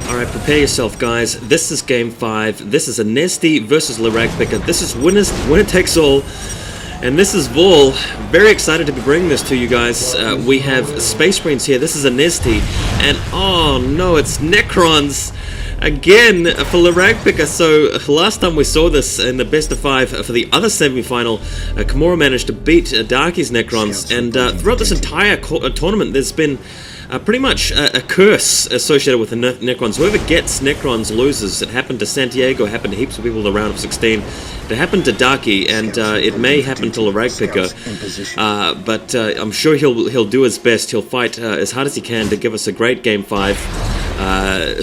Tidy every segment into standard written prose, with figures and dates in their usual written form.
Alright, prepare yourself, guys. This is Game 5. This is Anezti versus LeRagpicker. This is winner takes all. And this is Vol. Very excited to be bringing this to you guys. We have Space Marines here. This is Anezti. And oh no, it's Necrons again for LeRagpicker. So last time we saw this in the best of 5 for the other semi-final, Kimura managed to beat Darky's Necrons. And throughout this entire tournament, there's been pretty much a curse associated with the Necrons. Whoever gets Necrons loses. It happened to Santiago, it happened to heaps of people in the round of 16. It happened to Darky, and it may happen to LeRagpicker. But I'm sure he'll do his best. He'll fight as hard as he can to give us a great Game 5.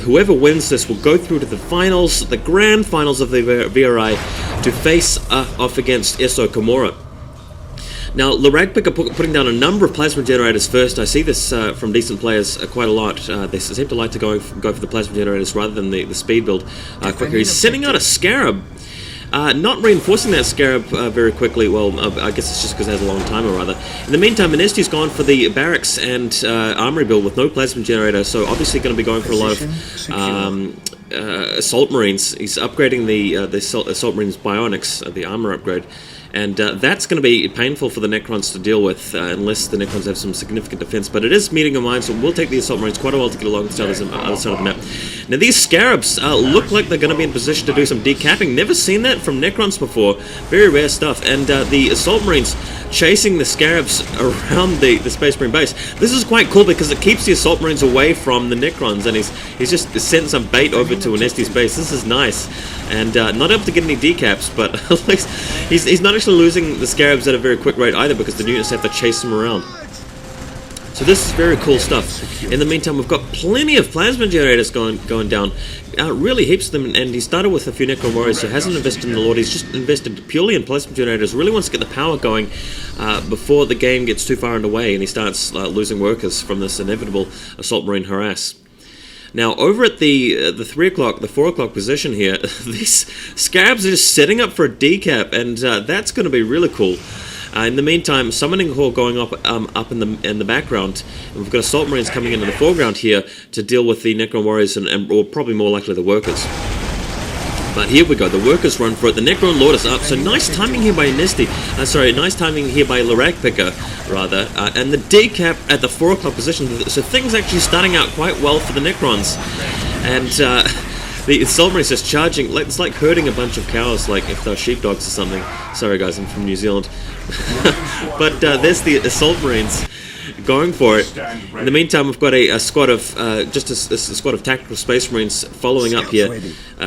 Whoever wins this will go through to the finals, the grand finals of the VRI, to face off against Kimura. Now, LeRagpicker putting down a number of plasma generators first. I see this from decent players quite a lot. They seem to like to go for the plasma generators rather than the speed build quicker. He's sending out a Scarab. Not reinforcing that Scarab very quickly. Well, I guess it's just because it has a long timer, rather. In the meantime, Anesti's gone for the barracks and armory build with no plasma generator, so obviously going to be going for a lot of assault marines. He's upgrading the assault marines bionics, the armor upgrade. And that's going to be painful for the Necrons to deal with, unless the Necrons have some significant defense. But it is meeting a mine, so we'll take the Assault Marines quite a while to get along to the other side of the map. Now, these Scarabs look like they're going to be in position to do some decapping. Never seen that from Necrons before. Very rare stuff. And the Assault Marines chasing the Scarabs around the Space Marine base. This is quite cool because it keeps the Assault Marines away from the Necrons, and he's just sent some bait over to Anesti's base. This is nice. And not able to get any decaps, but at least he's not actually losing the Scarabs at a very quick rate either, because the units have to chase them around. So this is very cool stuff. In the meantime, we've got plenty of plasma generators going down. Really heaps of them, and he started with a few Necron warriors, so hasn't invested in the Lord. He's just invested purely in plasma generators. Really wants to get the power going before the game gets too far underway and he starts losing workers from this inevitable Assault Marine harass. Now, over at the 3 o'clock, the 4 o'clock position here, these Scarabs are just setting up for a decap, and that's going to be really cool. In the meantime, Summoning Hall going up in the background, and we've got Assault Marines coming into the foreground here to deal with the Necron warriors or probably more likely the workers. But here we go, the workers run for it. The Necron Lord is up, so nice timing here by Anezti. Nice timing here by LeRagpicker, rather. And the decap at the 4 o'clock position, so things actually starting out quite well for the Necrons. And the Assault Marines just charging, it's like herding a bunch of cows, like if they're sheepdogs or something. Sorry guys, I'm from New Zealand. But there's the Assault Marines going for it. In the meantime, we've got a squad of just a squad of tactical Space Marines following up here.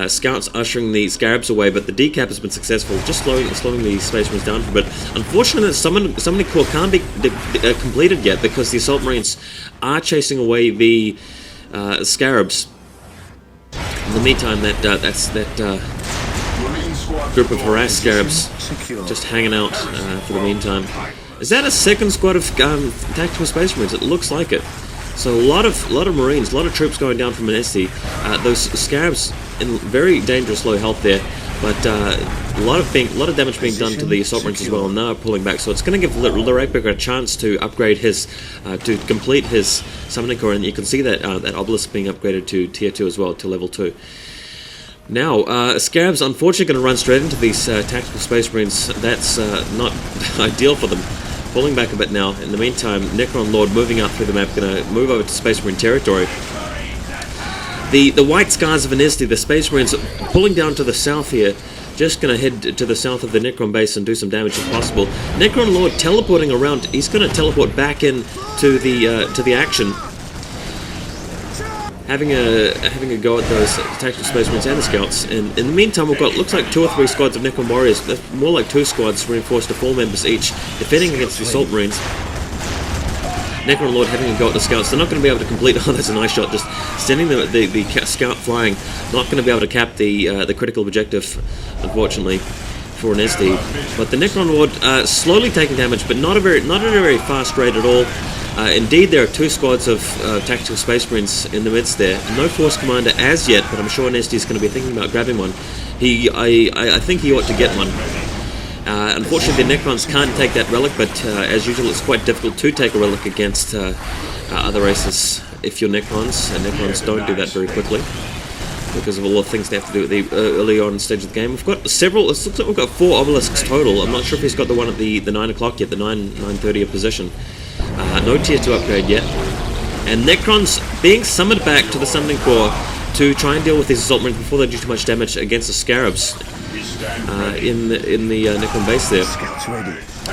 Scouts ushering the Scarabs away, but the decap has been successful, just slowing the Space Marines down for a bit. Unfortunately, summoning core can't be completed yet because the Assault Marines are chasing away the Scarabs. In the meantime, that group of harassed Scarabs just hanging out for the meantime. Is that a second squad of tactical Space Marines? It looks like it. So a lot of Marines, a lot of troops going down from Anezti. Those Scarabs in very dangerous low health there, but a lot of damage being done to the Assault Marines as well, and now pulling back. So it's going to give LeRagpicker a chance to upgrade his, to complete his Summoning Core, and you can see that that obelisk being upgraded to Tier 2 as well, to level 2. Now, Scarabs unfortunately going to run straight into these tactical Space Marines. That's not ideal for them. Pulling back a bit now. In the meantime, Necron Lord moving up through the map, going to move over to Space Marine territory. The White Scars of Anezti, the Space Marines pulling down to the south here, just going to head to the south of the Necron base and do some damage if possible. Necron Lord teleporting around. He's going to teleport back in to the action. Having a go at those tactical Space Marines and the Scouts. And in the meantime, we've got, looks like 2 or 3 squads of Necron Warriors, more like 2 squads reinforced to 4 members each, defending against the Assault Marines. Necron Lord having a go at the Scouts. They're not going to be able to complete, oh that's a nice shot, just sending the Scout flying. Not going to be able to cap the critical objective, unfortunately, for Anezti. But the Necron Lord slowly taking damage, but not at a very fast rate at all. Indeed, there are 2 squads of tactical Space Marines in the midst there. No Force Commander as yet, but I'm sure Anezti is going to be thinking about grabbing one. I think he ought to get one. Unfortunately, the Necrons can't take that relic, but as usual, it's quite difficult to take a relic against other races. if you're Necrons, and Necrons don't do that very quickly because of all the things they have to do at the early on stage of the game. We've got several. It looks like we've got 4 obelisks total. I'm not sure if he's got the one at the 9 o'clock yet, the 9:30 position. No tier 2 upgrade yet. And Necrons being summoned back to the Summoning Core to try and deal with these Assault Marines before they do too much damage against the Scarabs in the Necron base there.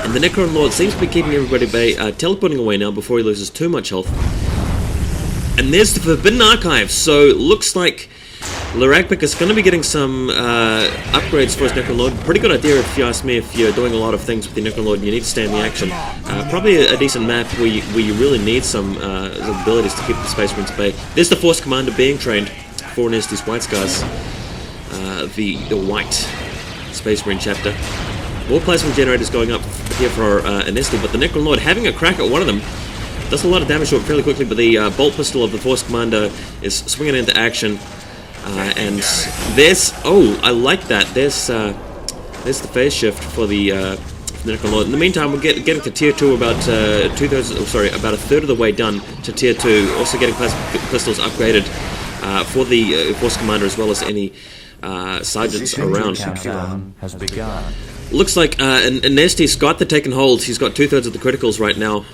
And the Necron Lord seems to be keeping everybody at bay, teleporting away now before he loses too much health. And there's the Forbidden Archive, so looks like LeRagpicker is going to be getting some upgrades for his Necron Lord. Pretty good idea if you ask me, if you're doing a lot of things with your Necron Lord and you need to stay in the action. Probably a decent map where you really need some abilities to keep the Space Marines at bay. There's the Force Commander being trained for Anezti's White Scars, the White Space Marine chapter. More plasma generators going up here for Anezti, but the Necron Lord having a crack at one of them. Does a lot of damage to it fairly quickly, but the bolt pistol of the Force Commander is swinging into action. And there's, oh, I like that. There's the phase shift for the Necron Lord. In the meantime, we're getting to tier 2 about about a third of the way done to tier 2. Also getting plasma pistols upgraded for the Force Commander as well as any sergeants around. Has begun. Looks like Anezti's got the taken hold. He's got 2/3 of the criticals right now.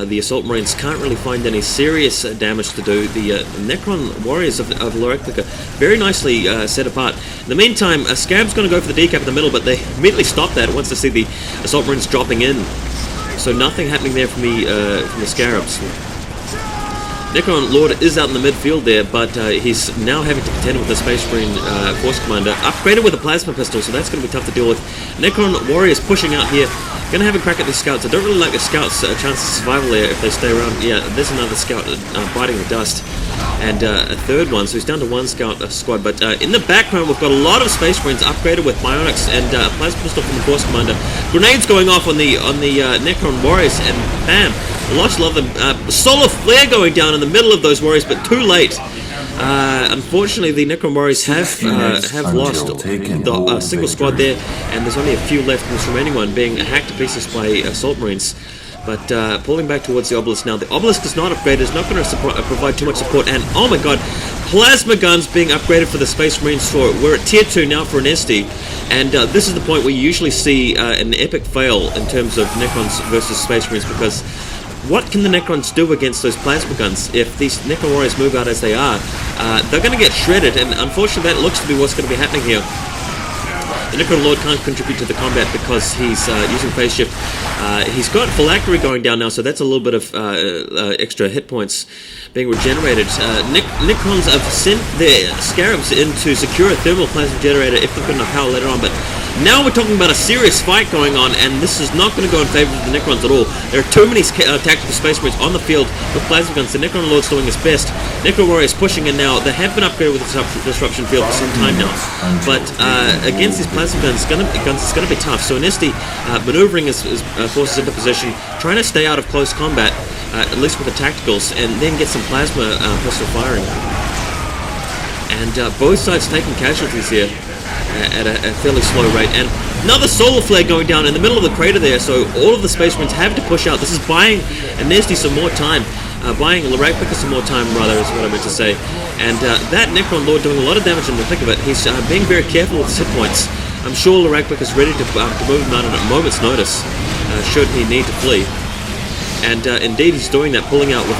The Assault Marines can't really find any serious damage to do. The Necron Warriors of LeRagpicker very nicely set apart. In the meantime, Scab's going to go for the decap in the middle, but they immediately stop that once they see the Assault Marines dropping in. So nothing happening there from the Scarabs. Necron Lord is out in the midfield there, but he's now having to contend with the Space Marine Force Commander, upgraded with a Plasma Pistol, so that's going to be tough to deal with. Necron Warriors pushing out here, going to have a crack at these Scouts. I don't really like the Scouts' chance of survival there if they stay around. Yeah, there's another Scout biting the dust, and a third one, so he's down to 1 Scout squad. But in the background, we've got a lot of Space Marines upgraded with Bionics and a Plasma Pistol from the Force Commander. Grenades going off on the Necron Warriors, and bam! Lots of them. Solar Flare going down in the middle of those Warriors, but too late. Unfortunately, the Necron Warriors have lost the single squad there, and there's only a few left in this remaining one, being hacked to pieces by Assault Marines. But pulling back towards the Obelisk now. The Obelisk is not upgraded, it's not going to provide too much support, and oh my god, Plasma Guns being upgraded for the Space Marines store. We're at tier 2 now for Anezti, and this is the point where you usually see an epic fail in terms of Necrons versus Space Marines, because what can the Necrons do against those Plasma Guns? If these Necron Warriors move out as they are, they're going to get shredded, and unfortunately that looks to be what's going to be happening here. The Necron Lord can't contribute to the combat because he's using phase shift. He's got phylactery going down now, so that's a little bit of extra hit points being regenerated. Necrons have sent their Scarabs in to secure a thermal plasma generator if they've got enough power later on, but now we're talking about a serious fight going on, and this is not going to go in favor of the Necrons at all. There are too many tactical Space Marines on the field with plasma guns. The Necron Lord's doing his best. Necron Warriors pushing in now. They have been upgraded with the disruption field for some time now, but against these plasma guns, it's going to be tough. So Anezti maneuvering his forces into position, trying to stay out of close combat, at least with the tacticals, and then get some plasma pistol firing. And both sides taking casualties here at a fairly slow rate, and another solar flare going down in the middle of the crater there, so all of the Space Marines have to push out. This is buying Anezti some more time, buying LeRagpicker some more time, rather, is what I meant to say. And that Necron Lord doing a lot of damage in the thick of it. He's being very careful with his hit points. I'm sure LeRagpicker is ready to move him out at a moment's notice, should he need to flee. And indeed he's doing that, pulling out with